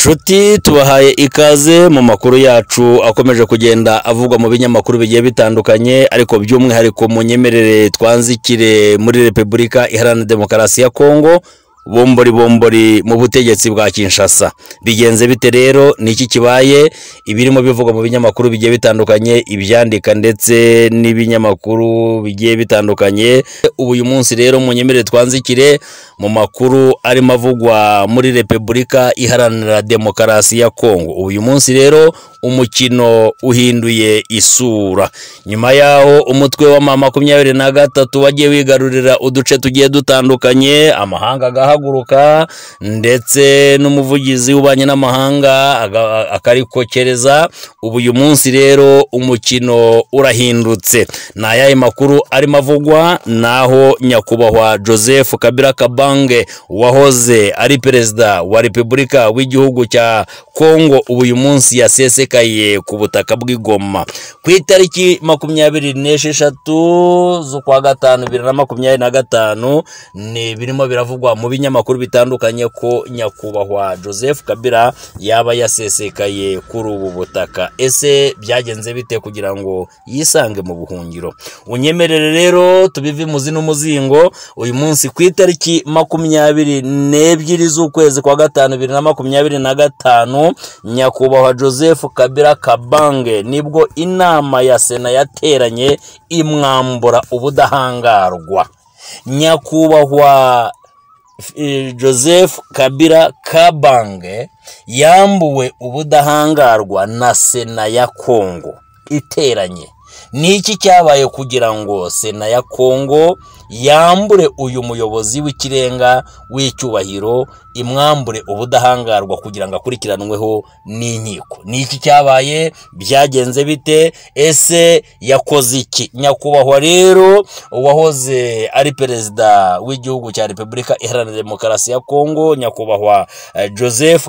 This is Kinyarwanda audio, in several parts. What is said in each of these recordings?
Nshuti tubahaye ikaze mu makuru yacu akomeje kugenda avugwa mu binyamakuru bigiye bitandukanye, ariko by'umwihariko mu nyemerere twanzikire muri Repubulika Iharanira Demokarasi ya Kongo, bombori mu butegetsi bwa Kinshasa. Bigenze bite rero, niki kibaye? Ibirimo bivugwa mu binyamakuru bigiye bitandukanye, ibyandika ndetse n'ibinyamakuru bigiye bitandukanye. Uyu munsi rero mu nyemerere twanzikire mu makuru arimo avugwa muri Repubulika Iharanira Demokarasi ya Kongo. Uyu munsi rero umukino uhinduye isura nyuma yaho umutwe wa M23 wagiye wigarurira uduce tugiye dutandukanye, amahanga agahaguruka ndetse n'umuvugizi w'ubanye n'amahanga akarikokereza. Uyu munsi rero umukino urahindutse. Na yaye makuru arimo avugwa naho nyakubahwa Joseph Kabila Kabange wahoze ari perezida wa Repubulika w'igihugu cya Kongo uyu munsi yasesekaye ku butaka bw'Igoma ku itariki 26 z'ukwa gatanu 2025. Ni birimo biravugwa mu binyamakuru bitandukanye ko nyakubahwa Joseph Kabila yaba yasesekaye kuri ubu butaka. Ese byagenze bite kugira ngo yisange mu buhungiro? Unyemerere rero tubive muzi n'umuzingo. Uyu munsi ku itariki 22 z'ukwezi kwa gatanu 2025, nyakubahwa Joseph Kabila Kabange nibwo inama ya Sena yateranye imwambura ubudahangarwa. Nyakubahwa Joseph Kabila Kabange yambuwe ubudahangarwa na Sena ya Kongo iteranye. Niki cyabaye kugira ngo Sena ya Kongo yambure uyu muyobozi w'ikirenga w'icyubahiro, imwambure ubudahangarwa kugira ngo akurikiranweho n'inkiko? Niki cyabaye? Byagenze bite? Ese yakoze iki? Nyakubahwa rero wahoze ari perezida w'igihugu cya Repubulika Iharanira Demokarasi ya Kongo, nyakubahwa Joseph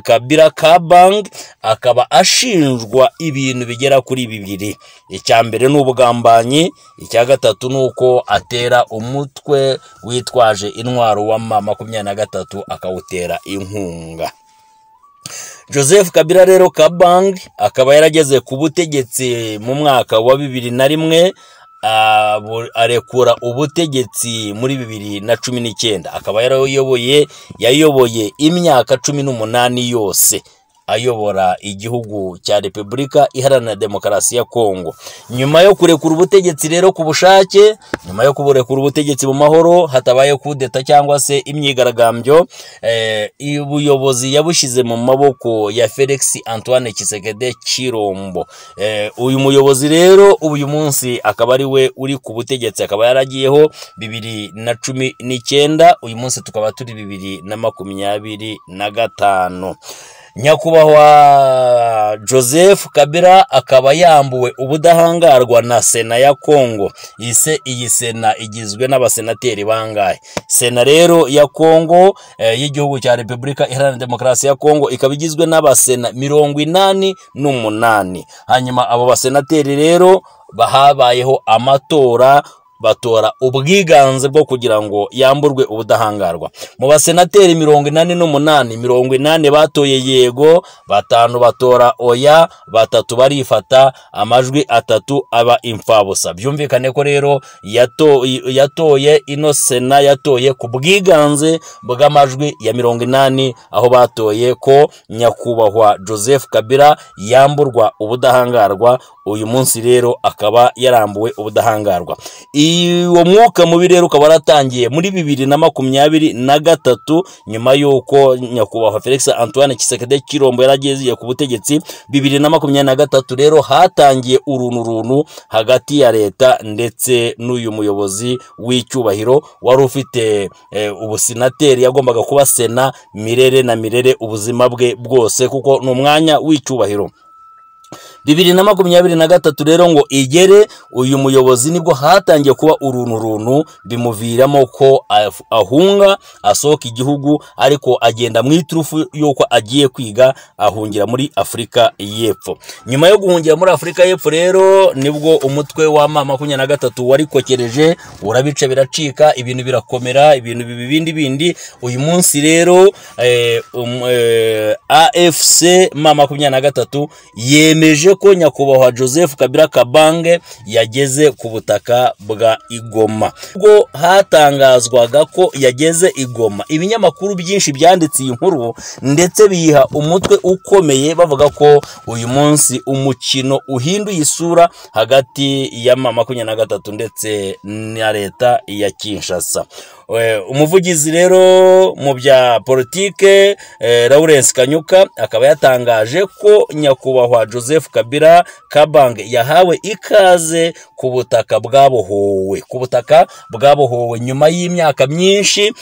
Kabila Kabange akaba ashinjwa ibintu bigera kuri bibiri. Icya mbere ni ubugambanyi, icya gatatu nuko atera umutwe witwaje intwaro wa M23 akawutera inkunga. Joseph Kabila rero Kabange akaba yarageze ku butegetsi mu mwaka wa 2001, arekura ubutegetsi muri 2019. Akaba yayoboye imyaka 18 yose ayobora igihugu cya Repubulika Iharanira Demokarasi ya Kongo. Nyuma yo kurekura ubutegetsi rero ku bushake, nyuma yo kuburekura ubutegetsi mu mahoro hatabaye kudeta cyangwa se imyigaragambyo, ubuyobozi yabushize mu maboko ya Felix Antoine Tshisekedi Chilombo. Uyu muyobozi rero uyu munsi akaba ari we uri ku butegetsi, akaba yaragiyeho 2019, uyu munsi tukaba turi 2025. Nyakubahwa Joseph Kabila akaba yambuwe ubudahangarwa na Sena ya Kongo. Iyi Sena igizwe n'abasenateri bangahe? Sena rero ya Kongo y'igihugu cya Repubulika Iharanira Demokarasi ya Kongo ikaba igizwe n'abasena 88. Hanyuma abo basenateri rero bahabayeho amatora, batora ubwiganze bwo kugira ngo yamburwe ubudahangarwa. Mu basenateri 88, 80 batoye yego, 5 batora oya, 3 barifata, amajwi 3 aba imfabusa. Byumvikane ko rero yatoye ino Sena yatoye ku bwiganze bw'amajwi ya 80, aho batoye ko nyakubahwa Joseph Kabila yamburwa ubudahangarwa. Uyu munsi rero akaba yarambuwe ubudahangarwa. Uwo mwuka mubi rero ukaba waratangiye muri 2023, nyuma y'uko nyakubahwa Felix Antoine Tshisekedi Chilombo yaragiye ku butegetsi. 2023 rero hatangiye urunturuntu hagati ya leta ndetse n'uyu muyobozi w'icyubahiro wari ufite ubusenateri, yagombaga kuba Sena mirere na mirere ubuzima bwe bwose kuko n'umwanya w'icyubahiro. 2023 rero ngo igere uyu muyobozi nibwo hatangiye kuba uruntu bimuviramo ko ahunga asohoka igihugu, ariko agenda mu iturufu yuko agiye kwiga ahungira muri Afurika y'Epfo. Nyuma yo guhungira muri Afurika y'Epfo rero nibwo umutwe wa M23 warikokereje, urabica biracika, ibintu birakomera, ibintu bindi. Uyu munsi rero AFC M23 yemeje ko nyakubahwa Joseph Kabila Kabange yageze ku butaka bwa Igoma. Ubwo hatangazwaga ko yageze Igoma, ibinyamakuru byinshi byanditse iyi nkuru ndetse biha umutwe ukomeye bavuga ko uyu munsi umukino uhinduye isura hagati ya M23 ndetse na leta ya Kinshasa. Umuvugizi rero mu bya politike Lawrence Kanyuka akaba yatangaje ko nyakubahwa Joseph Kabila Kabange yahawe ikaze ku butaka bwabohowe nyuma y'imyaka myinshi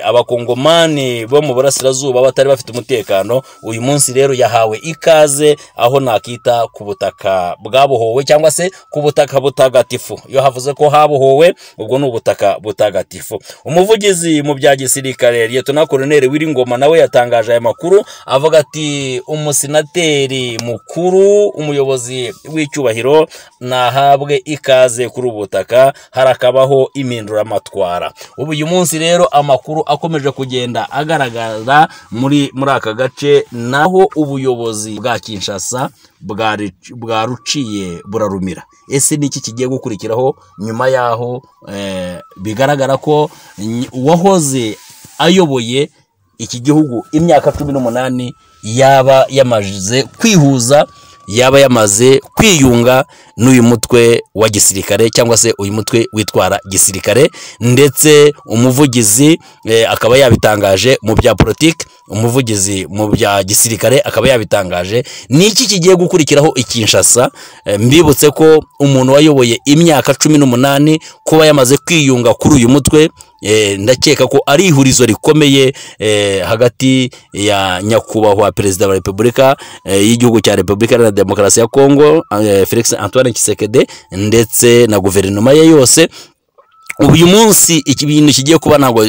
abakongomani bo mu burasirazuba batari bafite umutekano. Uyu munsi rero yahawe ikaze aho nakita ku butaka bwabohowe cyangwa se ku butaka butagatifu. Iyo havuze ko habohowe ubwo ni ubutaka butagatifu. Umuvugizi mu bya gisirikare Lieutenant Colonel Wiringoma nawe yatangaje aya makuru avuga ati umusenateri mukuru, umuyobozi w'icyubahiro nahabwe ikaze kuri ubutaka, harakabaho impinduramatwara. Ubu uyu munsi rero amakuru akomeje kugenda agaragara muri aka gace, naho ubuyobozi bwa Kinshasa bwaruciye burarumira. Ese niki kigiye gukurikiraho nyuma yaho bigaragara ko uwahoze ayoboye iki gihugu imyaka 18 yaba yamaze kwihuza, yaba yamaze kwiyunga n'uyu mutwe wa gisirikare cyangwa se uyu mutwe witwara gisirikare, ndetse umuvugizi akaba yabitangaje mu bya politike, umuvugizi mu bya gisirikare akaba yabitangaje. Niki kigiye gukurikiraho Kinshasa? Mbibutse ko umuntu wayoboye imyaka 18 kuba yamaze kwiyunga kuri uyu mutwe, ndakeka ko ari ihurizo rikomeye hagati ya nyakubahwa perezida wa Repubulika y'igihugu cya Repubulika ya Demokarasi ya Kongo Felix Antoine Tshisekedi ndetse na guverinoma ye yose. Uyu munsi iki bintu kigiye kuba ntabwo